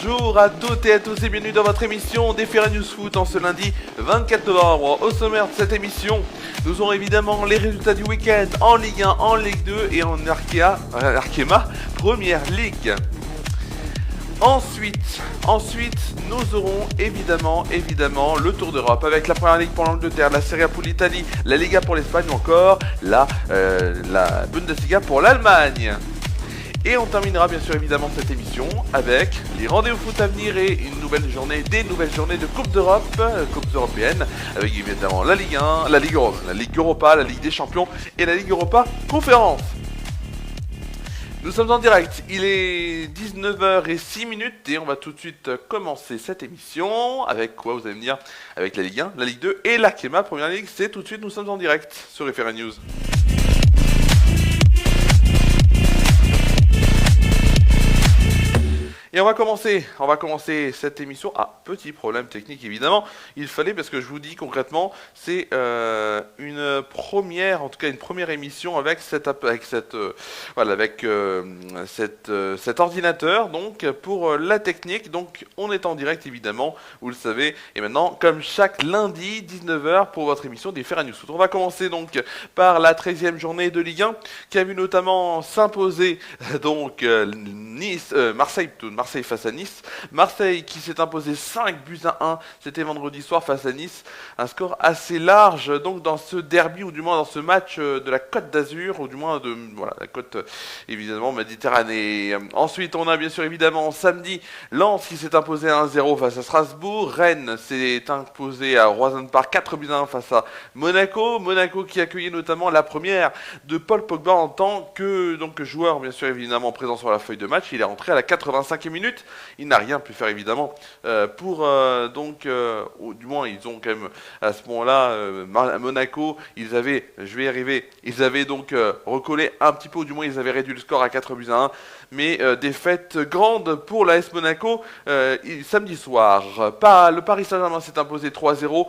Bonjour à toutes et à tous et bienvenue dans votre émission des Ferra News Foot en ce lundi 24 novembre. Au sommaire de cette émission, nous aurons évidemment les résultats du week-end en Ligue 1, en Ligue 2 et en Arkema Première Ligue. Ensuite, nous aurons évidemment le Tour d'Europe avec la Première Ligue pour l'Angleterre, la Serie A pour l'Italie, la Liga pour l'Espagne ou encore la Bundesliga pour l'Allemagne. Et on terminera bien sûr évidemment cette émission avec les rendez-vous foot à venir et des nouvelles journées de Coupe d'Europe, Coupes européennes, avec évidemment la Ligue 1, la Ligue Europa, la Ligue des Champions et la Ligue Europa Conférence. Nous sommes en direct, il est 19h06 et on va tout de suite commencer cette émission. Avec quoi vous allez me dire? Avec la Ligue 1, la Ligue 2 et l'Arkema Première Ligue. C'est tout de suite, nous sommes en direct sur Ferra News. Et on va commencer cette émission. Ah, petit problème technique évidemment. Il fallait, parce que je vous dis concrètement, c'est une première émission avec cet ordinateur. Donc pour la technique, donc on est en direct évidemment, vous le savez. Et maintenant, comme chaque lundi 19h pour votre émission des Ferra News Foot. On va commencer donc par la 13e journée de Ligue 1 qui a vu notamment s'imposer donc Marseille face à Nice. Marseille qui s'est imposé 5-1, c'était vendredi soir face à Nice. Un score assez large donc dans ce derby, ou du moins dans ce match de la Côte d'Azur, ou du moins de la côte évidemment Méditerranée. Ensuite, on a bien sûr évidemment samedi Lens qui s'est imposé 1-0 face à Strasbourg. Rennes s'est imposé à Roison Park 4-1 face à Monaco. Monaco qui accueillait notamment la première de Paul Pogba en tant que joueur bien sûr évidemment présent sur la feuille de match. Il est rentré à la 85e minute. Il n'a rien pu faire évidemment du moins ils ont quand même à ce moment-là Monaco, ils avaient donc recollé un petit peu, ou du moins ils avaient réduit le score à 4-1, mais défaite grande pour l'AS Monaco samedi soir. Le Paris Saint-Germain s'est imposé 3-0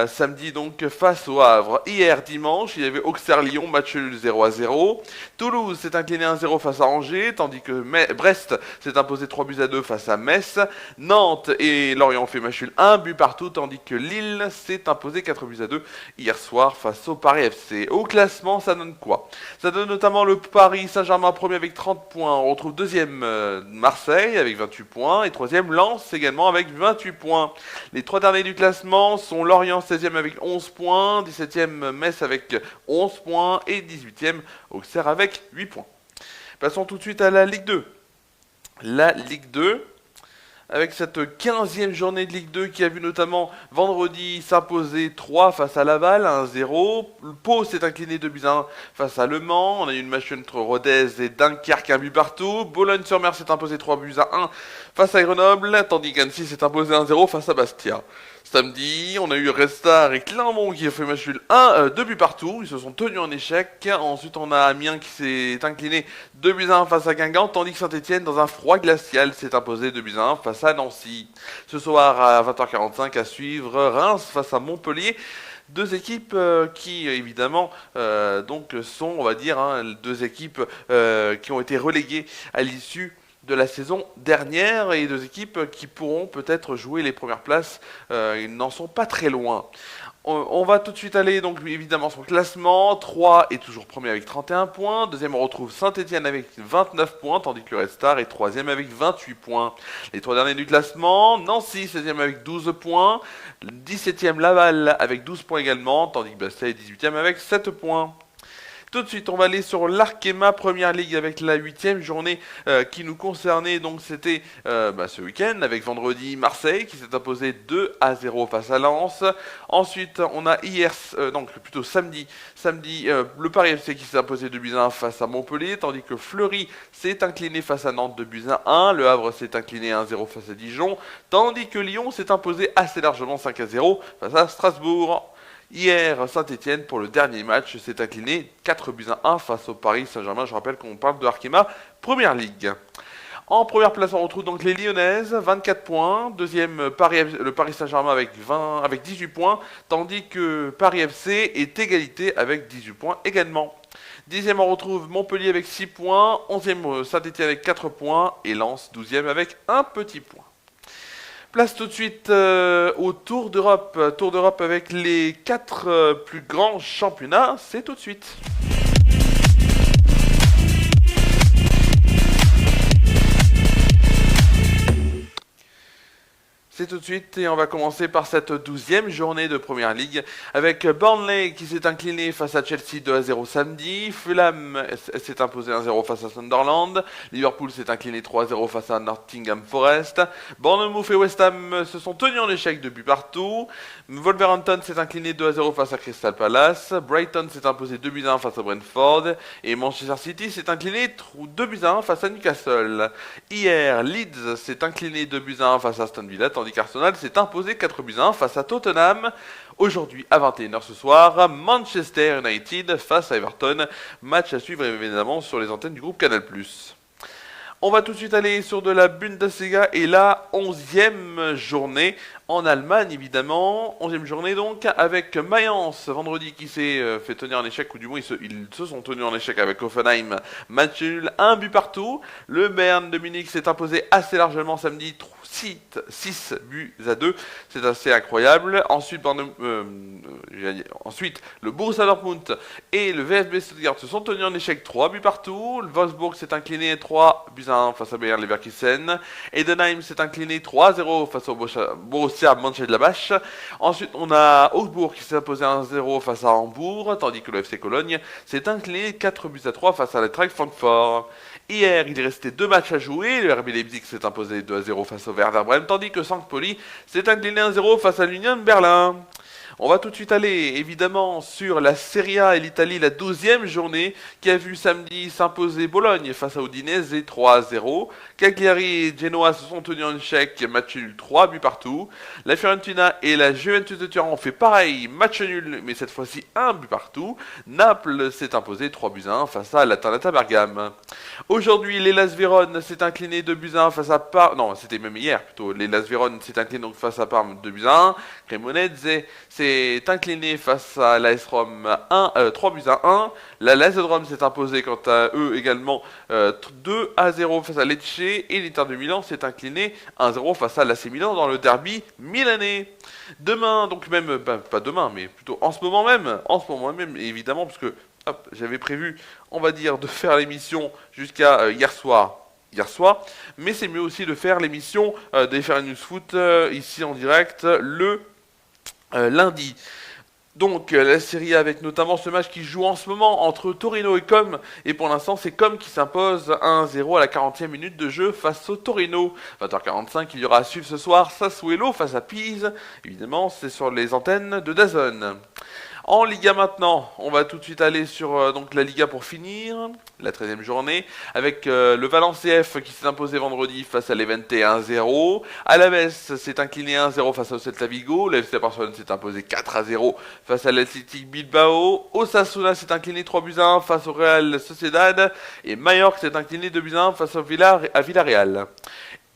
samedi donc face au Havre. Hier dimanche, il y avait Auxerre-Lyon, match nul 0-0. Toulouse s'est incliné 1-0 face à Angers, tandis que Brest s'est imposé 3-2 face à Metz. Nantes et Lorient ont fait match nul 1-1 partout, tandis que Lille s'est imposé 4-2 hier soir face au Paris FC. Au classement, ça donne quoi? Ça donne notamment le Paris Saint-Germain premier avec 30 points. On retrouve deuxième Marseille avec 28 points et troisième Lens également avec 28 points. Les trois derniers du classement sont Lorient 16e avec 11 points, 17e Metz avec 11 points et 18e Auxerre avec 8 points. Passons tout de suite à la Ligue 2. La Ligue 2, avec cette 15e journée de Ligue 2 qui a vu notamment vendredi s'imposer 3 face à Laval, 1-0. Pau s'est incliné 2-1 face à Le Mans. On a eu une match entre Rodez et Dunkerque, 1 partout. Boulogne-sur-Mer s'est imposé 3-1 face à Grenoble, tandis qu'Annecy s'est imposé 1-0 face à Bastia. Samedi, on a eu Restart et Clermont qui a fait match nul 2 partout. Ils se sont tenus en échec. Ensuite, on a Amiens qui s'est incliné 2-1 face à Guingamp, tandis que Saint-Etienne, dans un froid glacial, s'est imposé 2-1 face à Nancy. Ce soir, à 20h45, à suivre Reims face à Montpellier. Deux équipes qui évidemment sont, on va dire, deux équipes qui ont été reléguées à l'issue de la saison dernière, et deux équipes qui pourront peut-être jouer les premières places. Ils n'en sont pas très loin. On va tout de suite aller donc évidemment sur le classement. 3 est toujours premier avec 31 points. Deuxième, on retrouve Saint-Etienne avec 29 points, tandis que le Red Star est troisième avec 28 points. Les trois derniers du classement, Nancy 16e avec 12 points. 17e Laval avec 12 points également, tandis que Bastia est 18e avec 7 points. Tout de suite, on va aller sur l'Arkema Première Ligue avec la 8e journée qui nous concernait. Donc c'était ce week-end avec vendredi Marseille qui s'est imposé 2-0 face à Lens. Ensuite, on a samedi, le Paris FC qui s'est imposé 2-1 face à Montpellier, tandis que Fleury s'est incliné face à Nantes 2-1. Le Havre s'est incliné 1-0 face à Dijon, tandis que Lyon s'est imposé assez largement 5-0 face à Strasbourg. Hier, Saint-Etienne, pour le dernier match, s'est incliné 4-1 face au Paris Saint-Germain. Je rappelle qu'on parle de Arkema Première Ligue. En première place, on retrouve donc les Lyonnaises, 24 points. Deuxième, le Paris Saint-Germain avec 18 points, tandis que Paris FC est égalité avec 18 points également. 10e, on retrouve Montpellier avec 6 points. 11e, Saint-Etienne avec 4 points. Et Lens, 12e avec un petit point. Place tout de suite au Tour d'Europe. Tour d'Europe avec les 4 plus grands championnats. C'est tout de suite. C'est tout de suite et on va commencer par cette 12e journée de Première Ligue avec Burnley qui s'est incliné face à Chelsea 2-0 samedi, Fulham s'est imposé 1-0 face à Sunderland, Liverpool s'est incliné 3-0 face à Nottingham Forest, Bournemouth et West Ham se sont tenus en échec de but partout, Wolverhampton s'est incliné 2-0 face à Crystal Palace, Brighton s'est imposé 2-1 face à Brentford et Manchester City s'est incliné 2-1 face à Newcastle. Hier, Leeds s'est incliné 2-1 face à Aston Villa, tandis qu'Arsenal s'est imposé 4-1 face à Tottenham. Aujourd'hui, à 21h ce soir, Manchester United face à Everton. Match à suivre évidemment sur les antennes du groupe Canal+. On va tout de suite aller sur de la Bundesliga et la 11e journée en Allemagne évidemment. 11e journée donc avec Mayence vendredi qui s'est fait tenir en échec, ou du moins ils se sont tenus en échec avec Hoffenheim. Match nul, 1 but partout. Le Bayern de Munich s'est imposé assez largement samedi, 6 buts à 2. C'est assez incroyable. Ensuite, le Borussia Dortmund et le VfB Stuttgart se sont tenus en échec, 3 buts partout. Le Wolfsburg s'est incliné 3-1 face à Bayer Leverkusen. Heidenheim s'est incliné 3-0 face au Borussia Mönchengladbach. Ensuite, on a Augsbourg qui s'est imposé 1-0 face à Hambourg, tandis que le FC Cologne s'est incliné 4-3 face à l'Eintracht Francfort. Hier, il restait 2 matchs à jouer. Le RB Leipzig s'est imposé 2-0 face au Werder Bremen, tandis que St. Pauli s'est incliné 1-0 face à l'Union Berlin. On va tout de suite aller évidemment sur la Serie A et l'Italie, la 12e journée, qui a vu samedi s'imposer Bologne face à Udinese 3-0. Cagliari et Genoa se sont tenus en échec, match nul, 3 buts partout. La Fiorentina et la Juventus de Turin ont fait pareil, match nul, mais cette fois-ci 1 but partout. Naples s'est imposé 3-1 face à l'Atalanta Bergame. Aujourd'hui, l'Hellas Vérone s'est incliné 2-1 face à Parme. Non, c'était même hier plutôt. L'Hellas Vérone s'est incliné donc face à Parme 2-1. Cremonese s'est incliné face à l'AS Rome 3-1. La Lazio de Rome s'est imposée quant à eux également 2-0 face à Lecce, et l'Inter de Milan s'est incliné 1-0 face à l'AC Milan dans le derby milanais. Demain, donc même, pas demain, mais plutôt en ce moment même évidemment, parce que j'avais prévu, on va dire, de faire l'émission jusqu'à hier soir, mais c'est mieux aussi de faire l'émission des Faire News Foot ici en direct le lundi. Donc la Serie A avec notamment ce match qui joue en ce moment entre Torino et Com, et pour l'instant c'est Com qui s'impose 1-0 à la 40e minute de jeu face au Torino. 20h45, il y aura à suivre ce soir Sassuolo face à Pise, évidemment c'est sur les antennes de DAZN. En Liga maintenant, on va tout de suite aller sur donc la Liga pour finir, la 13e journée, avec le Valence CF qui s'est imposé vendredi face à l'Evente 1-0. Alaves s'est incliné 1-0 face au Celta Vigo. Le FC Barcelone s'est imposé 4-0 face à l'Athletic Bilbao. Osasuna s'est incliné 3-1 face au Real Sociedad. Et Mallorca s'est incliné 2-1 face à Villarreal.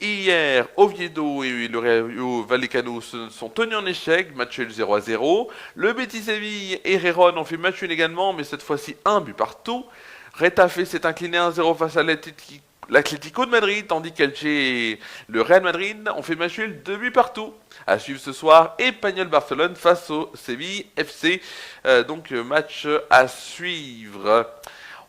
Hier, Oviedo et le Rayo Vallecano se sont tenus en échec, match nul 0-0. Le Betis Séville et Gérone ont fait match nul également, mais cette fois-ci 1 but partout. Retafe s'est incliné 1-0 face à l'Atlético de Madrid, tandis qu'Elche et le Real Madrid ont fait match nul 2 buts partout. À suivre ce soir, Espanyol Barcelone face au Séville FC, donc match à suivre.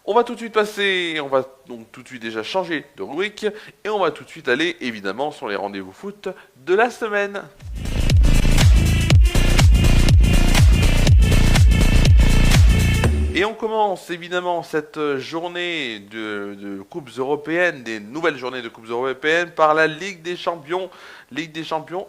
On va tout de suite déjà changer de rubrique, et on va tout de suite aller évidemment sur les rendez-vous foot de la semaine. Et on commence évidemment cette journée de Coupes européennes, des nouvelles journées de Coupes européennes, par la Ligue des Champions. Ligue des Champions,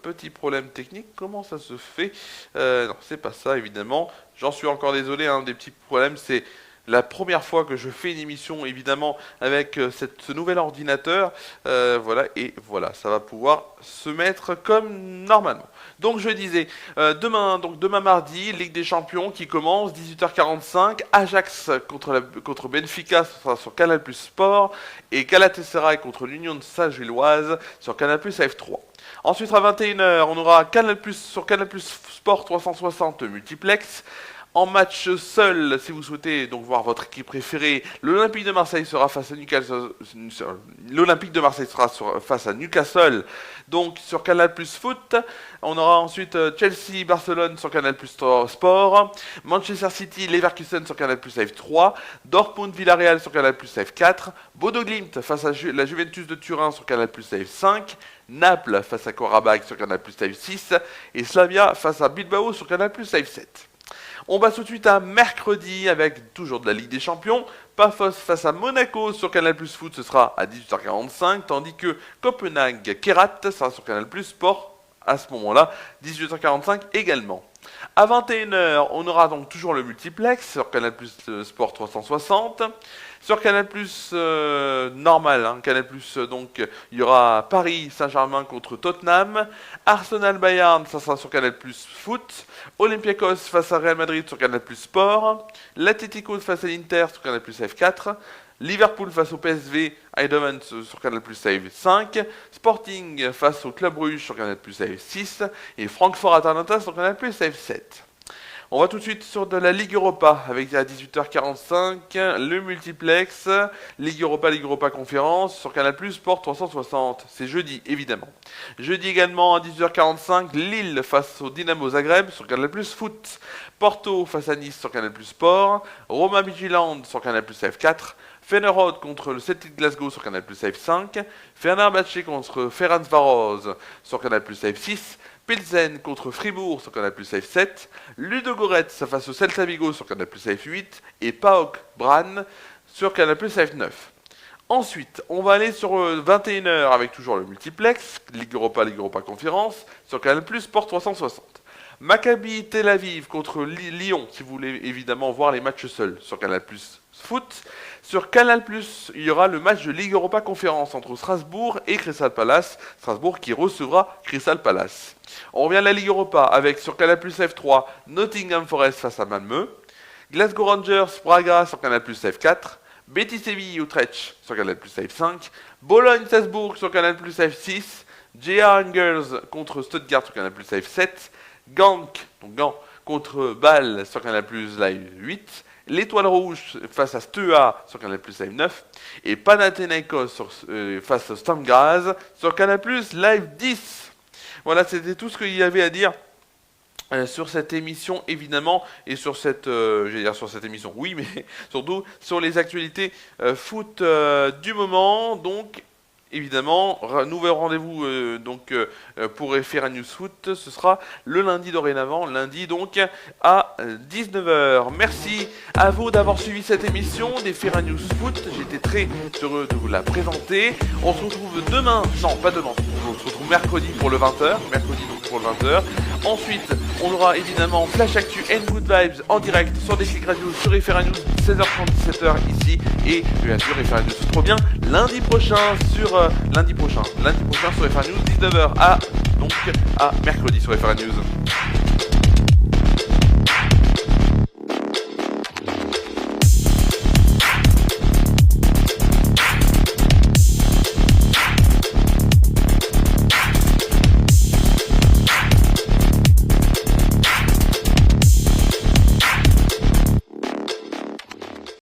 petit problème technique, comment ça se fait? Non, c'est pas ça évidemment, j'en suis encore désolé, des petits problèmes, c'est la première fois que je fais une émission évidemment avec ce nouvel ordinateur, voilà, ça va pouvoir se mettre comme normalement. Donc je disais, demain mardi, Ligue des Champions qui commence, 18h45, Ajax contre Benfica, ce sera sur Canal+ Sport, et Galatasaray contre l'Union de Saint-Gilloise sur Canal+ AF3. Ensuite à 21h, on aura sur Canal+ Sport 360 multiplex. En match seul, si vous souhaitez donc voir votre équipe préférée, l'Olympique de Marseille sera face à Newcastle. L'Olympique de Marseille sera face à Newcastle, donc sur Canal+ Foot. On aura ensuite Chelsea-Barcelone sur Canal+ Sport, Manchester City-Leverkusen sur Canal+ Live 3, Dortmund-Villarreal sur Canal+ Live 4, Bodo-Glimt face à la Juventus de Turin sur Canal+ Live 5, Naples face à Karabakh sur Canal+ Live 6 et Slavia face à Bilbao sur Canal+ Live 7. On passe tout de suite à mercredi avec toujours de la Ligue des Champions. Pafos face à Monaco sur Canal+ Foot, ce sera à 18h45, tandis que Copenhague-Kerat sera sur Canal+ Sport à ce moment-là, 18h45 également. À 21h, on aura donc toujours le multiplex sur Canal+ Sport 360. Sur Canal+ normal, Canal+, donc il y aura Paris Saint-Germain contre Tottenham, Arsenal Bayern, ça sera sur Canal+ Foot, Olympiakos face à Real Madrid sur Canal+ Sport, l'Atlético face à l'Inter sur Canal+ F4, Liverpool face au PSV Eindhoven sur Canal+ Live 5, Sporting face au Club Brugge sur Canal+ Live 6 et Francfort Atalanta sur Canal+ Live 7. On va tout de suite sur de la Ligue Europa avec à 18h45 le multiplex, Ligue Europa Conférence sur Canal+ Sport 360. C'est jeudi évidemment. Jeudi également à 18h45 Lille face au Dynamo Zagreb sur Canal+ Foot, Porto face à Nice sur Canal+ Sport, Roma Midtjylland sur Canal+ F4, Feyenoord contre le Celtic Glasgow sur Canal+ Live 5, Fenerbahçe contre Ferencváros sur Canal+ Live 6, Pilsen contre Fribourg sur Canal+ Live 7, Ludogorets face au Celta Vigo sur Canal+ Live 8 et PAOK Bran sur Canal+ Live 9. Ensuite, on va aller sur 21h avec toujours le multiplex, Ligue Europa Conférence sur Canal+ Sport 360. Maccabi Tel Aviv contre Lyon, si vous voulez évidemment voir les matchs seuls sur Canal+ Foot. Sur Canal+, il y aura le match de Ligue Europa Conférence entre Strasbourg et Crystal Palace. Strasbourg qui recevra Crystal Palace. On revient à la Ligue Europa avec sur Canal+ F3 Nottingham Forest face à Malmö, Glasgow Rangers Braga sur Canal+ F4, Betis Séville Utrecht sur Canal+ Live 5, Bologne Salzbourg sur Canal+ Live 6, JR Angers contre Stuttgart sur Canal+ Live 7, Gand contre Bâle sur Canal+ Live 8, l'Étoile Rouge face à Steaua sur Canal+ Live 9 et Panathinaikos face à Sturm Graz sur Canal+ Live 10. Voilà, c'était tout ce qu'il y avait à dire sur cette émission évidemment et sur cette sur cette émission oui, mais surtout sur les actualités foot du moment. Donc évidemment, nouveau rendez-vous pour FR News Foot, ce sera le lundi dorénavant, lundi donc à 19h. Merci à vous d'avoir suivi cette émission des FR News Foot, j'étais très heureux de vous la présenter. On se retrouve demain, non pas demain, on se retrouve mercredi pour le 20h, Ensuite, on aura évidemment Flash Actu and Good Vibes en direct sur des clics radio sur FR News 16h30 17h ici et bien sûr FR News trop bien lundi prochain sur FR News 19h à mercredi sur FR News.